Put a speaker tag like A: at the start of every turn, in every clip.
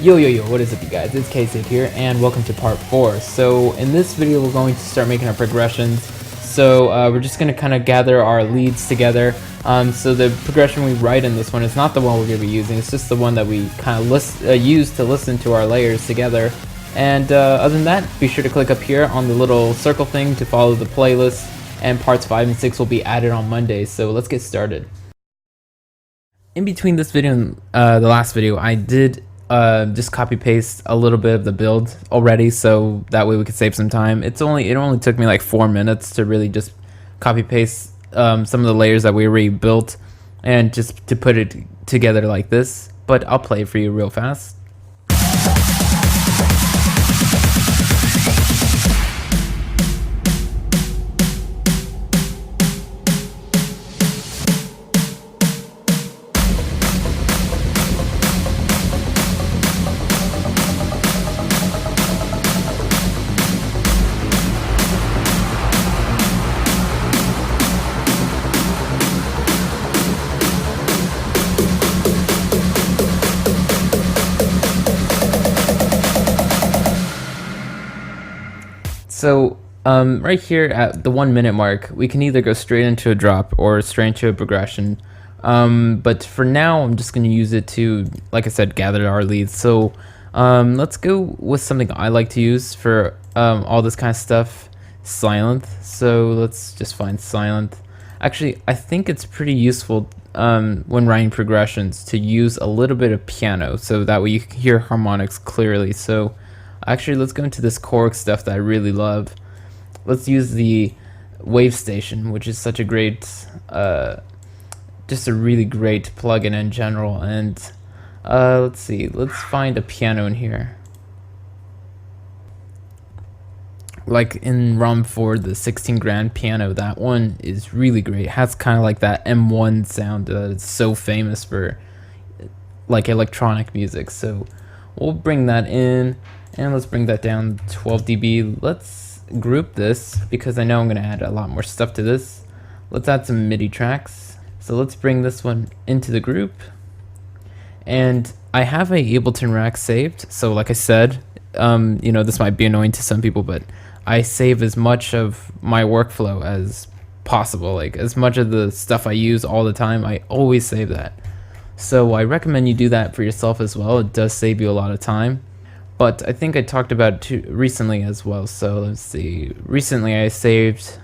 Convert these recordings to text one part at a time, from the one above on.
A: Yo, what is up you guys? It's K-Sig here and welcome to part 4. So in this video we're going to start making our progressions. So we're just going to kind of gather our leads together. So the progression we write in this one is not the one we're going to be using, it's just the one that we kind of use to listen to our layers together. And other than that, be sure to click up here on the little circle thing to follow the playlist, and parts 5 and 6 will be added on Monday, so let's get started. In between this video and the last video, I did just copy paste a little bit of the build already, so that way we could save some time. It only took me like 4 minutes to really just copy paste some of the layers that we already built and just to put it together like this, but I'll play it for you real fast. So right here at the 1 minute mark, we can either go straight into a drop or straight into a progression. But for now, I'm just going to use it to, like I said, gather our leads. So let's go with something I like to use for all this kind of stuff, Silent. So let's just find Silent. Actually, I think it's pretty useful when writing progressions to use a little bit of piano, so that way you can hear harmonics clearly. So actually, let's go into this chord stuff that I really love. Let's use the WEBSTORE, which is such a great, just a really great plugin in general. And let's see, let's find a piano in here. Like in ROM4, the 16 grand piano, that one is really great. It has kind of like that M1 sound that is so famous for like electronic music. So we'll bring that in. And let's bring that down 12 dB. Let's group this because I know I'm going to add a lot more stuff to this. Let's add some MIDI tracks. So let's bring this one into the group. And I have a Ableton rack saved. So like I said, you know, this might be annoying to some people, but I save as much of my workflow as possible. Like as much of the stuff I use all the time, I always save that. So I recommend you do that for yourself as well. It does save you a lot of time. But I think I talked about it recently as well. So let's see. Recently I saved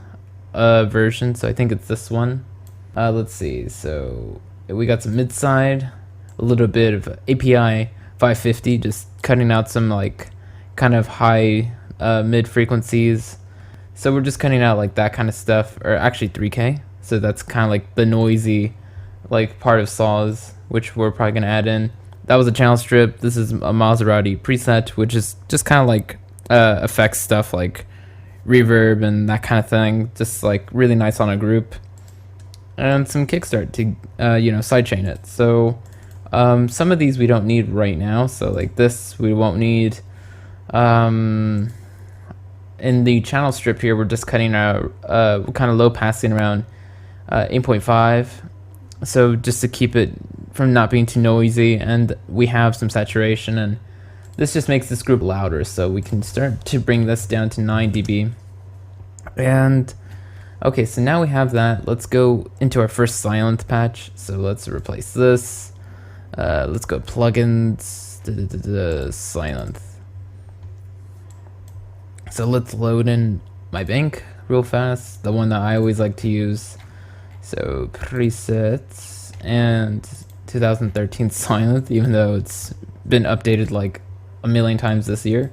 A: a version, so I think it's this one. Let's see. So we got some mid-side, a little bit of API 550, just cutting out some like kind of high mid frequencies. So we're just cutting out like that kind of stuff, or actually 3K. So that's kind of like the noisy like part of saws, which we're probably gonna add in. That was a channel strip. This is a Maserati preset, which is just kind of like effects stuff like reverb and that kind of thing. Just like really nice on a group. And some kickstart to, you know, sidechain it. So some of these we don't need right now. So like this we won't need. In the channel strip here, we're just cutting out kind of low passing around 8.5. So just to keep it from not being too noisy, and we have some saturation, and this just makes this group louder, so we can start to bring this down to 9 dB. And okay, so now we have that. Let's go into our first Silent patch. So let's replace this. Let's go plugins, Silent. So let's load in my bank real fast, the one that I always like to use. So presets and 2013 Silent, even though it's been updated like a million times this year.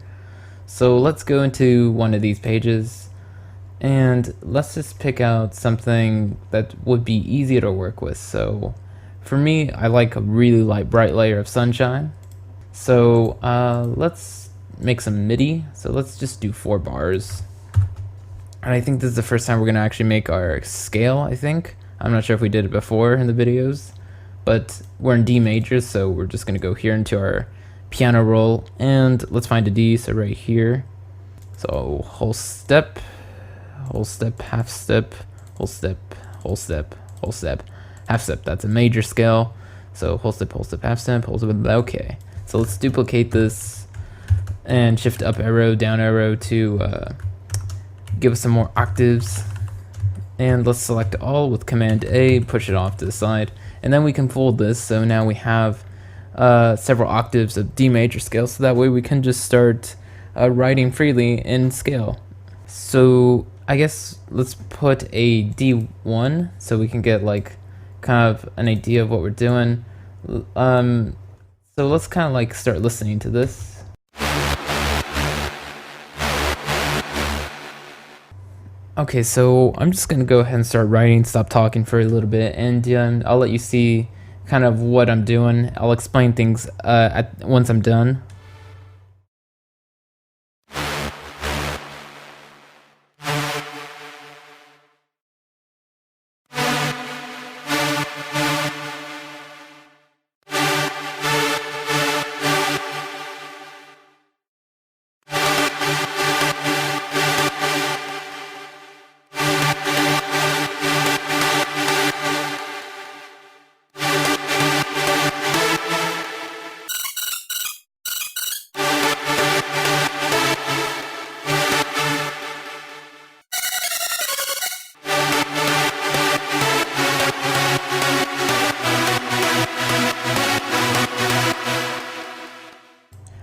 A: So let's go into one of these pages and let's just pick out something that would be easier to work with. So for me, I like a really light bright layer of sunshine. So let's make some MIDI. So let's just do 4 bars. And I think this is the first time we're gonna actually make our scale, I think. I'm not sure if we did it before in the videos, but we're in D major, so we're just gonna go here into our piano roll, and let's find a D, so right here. So whole step, half step, whole step, whole step, whole step, half step. That's a major scale. So whole step, half step, whole step. Okay. So let's duplicate this and shift up arrow, down arrow to give us some more octaves. And let's select all with Command A, push it off to the side, and then we can fold this. So now we have several octaves of D major scale, so that way we can just start writing freely in scale. So I guess let's put a D1 so we can get like kind of an idea of what we're doing. So let's kind of like start listening to this. Okay, so I'm just gonna go ahead and start writing, stop talking for a little bit, and I'll let you see kind of what I'm doing. I'll explain things once I'm done.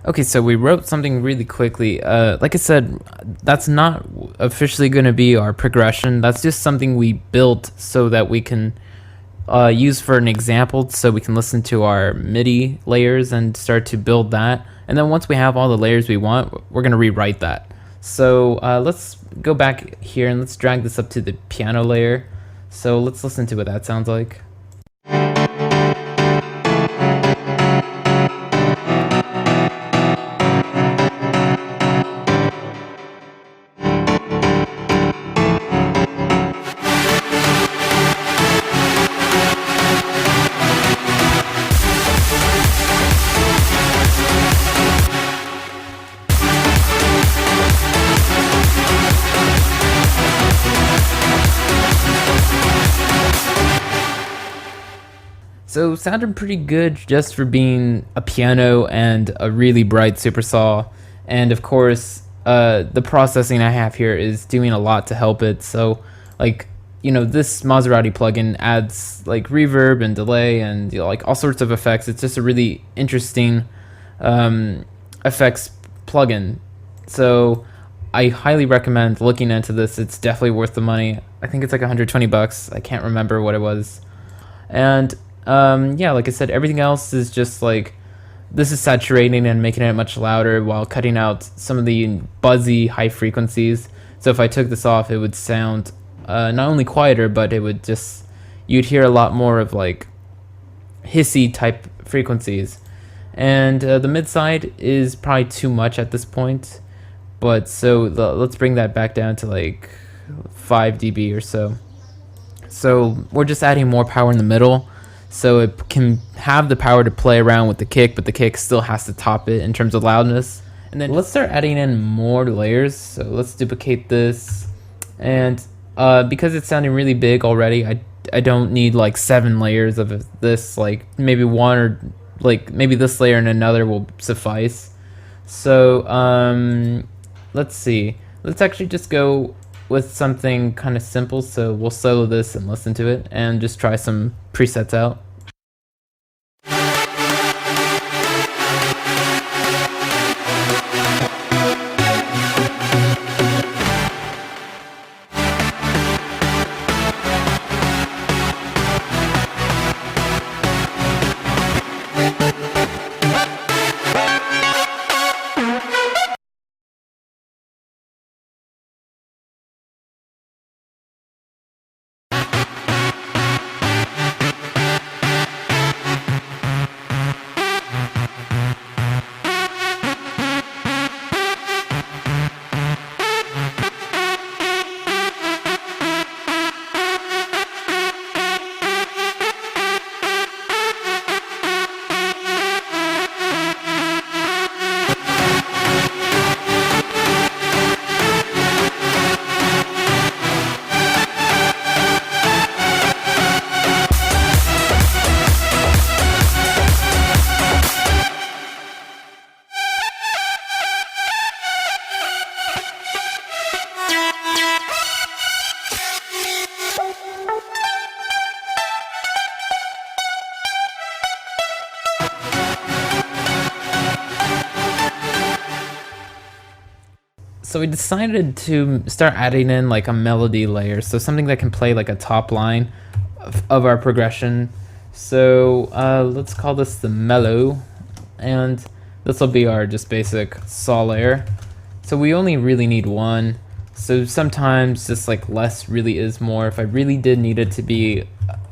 A: Okay, so we wrote something really quickly. Like I said, that's not officially going to be our progression. That's just something we built so that we can use for an example, so we can listen to our MIDI layers and start to build that. And then once we have all the layers we want, we're going to rewrite that. So let's go back here and let's drag this up to the piano layer. So let's listen to what that sounds like. So sounded pretty good just for being a piano and a really bright supersaw. And of course, the processing I have here is doing a lot to help it. So like, this Maserati plugin adds like reverb and delay and like all sorts of effects. It's just a really interesting effects plugin. So I highly recommend looking into this. It's definitely worth the money. I think it's like 120 bucks. I can't remember what it was. And yeah, like I said, everything else is just like, this is saturating and making it much louder while cutting out some of the buzzy high frequencies. So if I took this off, it would sound not only quieter, but it would just, you'd hear a lot more of like hissy type frequencies. And the mid side is probably too much at this point, but so let's bring that back down to like 5 dB or so. So we're just adding more power in the middle, so it can have the power to play around with the kick, but the kick still has to top it in terms of loudness. And then let's start adding in more layers. So let's duplicate this, and because it's sounding really big already, I don't need like 7 layers of this. Like maybe one, or like maybe this layer and another will suffice. So let's see. Let's actually just go with something kind of simple. So we'll solo this and listen to it and just try some presets out. So we decided to start adding in like a melody layer, so something that can play like a top line of our progression. So let's call this the mellow, and this will be our just basic saw layer. So we only really need one. So sometimes just like less really is more. If I really did need it to be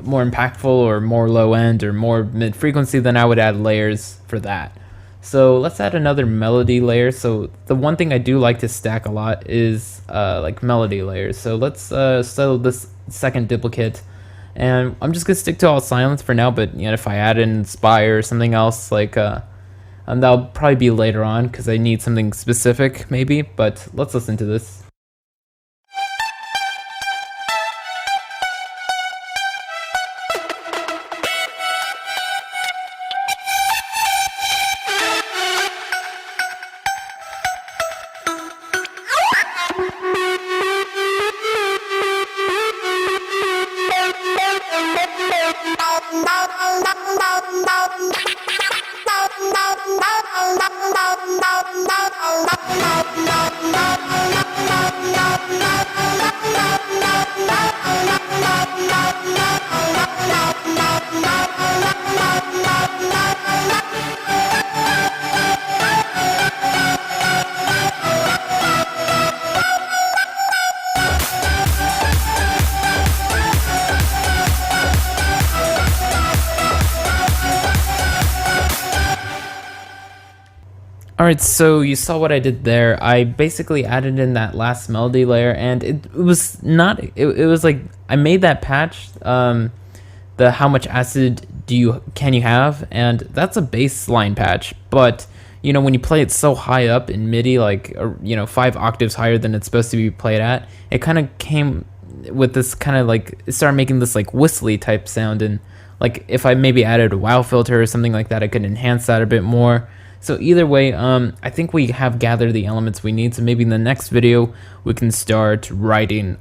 A: more impactful or more low end or more mid frequency, then I would add layers for that. So let's add another melody layer. So the one thing I do like to stack a lot is like melody layers. So let's settle this second duplicate, and I'm just gonna stick to all silence for now, but if I add in inspire or something else, like that'll probably be later on because I need something specific maybe, but let's listen to this. Alright, so you saw what I did there. I basically added in that last melody layer, and it was not, it was like, I made that patch, the how much acid can you have, and that's a baseline patch, but when you play it so high up in MIDI, like 5 octaves higher than it's supposed to be played at, it kind of came with this kind of like, it started making this like whistly type sound, and like if I maybe added a wow filter or something like that, I could enhance that a bit more. So either way, I think we have gathered the elements we need, so maybe in the next video we can start writing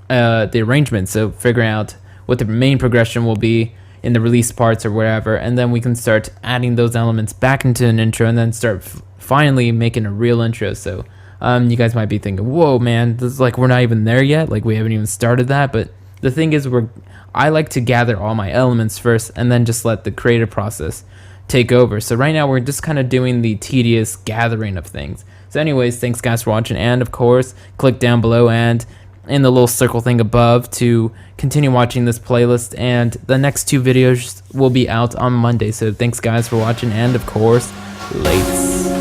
A: the arrangement, so figuring out what the main progression will be in the release parts or wherever, and then we can start adding those elements back into an intro and then start finally making a real intro. So you guys might be thinking, whoa man, this is like we're not even there yet, like we haven't even started that, but the thing is I like to gather all my elements first and then just let the creative process take over. So right now we're just kind of doing the tedious gathering of things. So anyways, thanks guys for watching, and of course click down below and in the little circle thing above to continue watching this playlist, and the next 2 videos will be out on Monday. So thanks guys for watching, and of course, lates.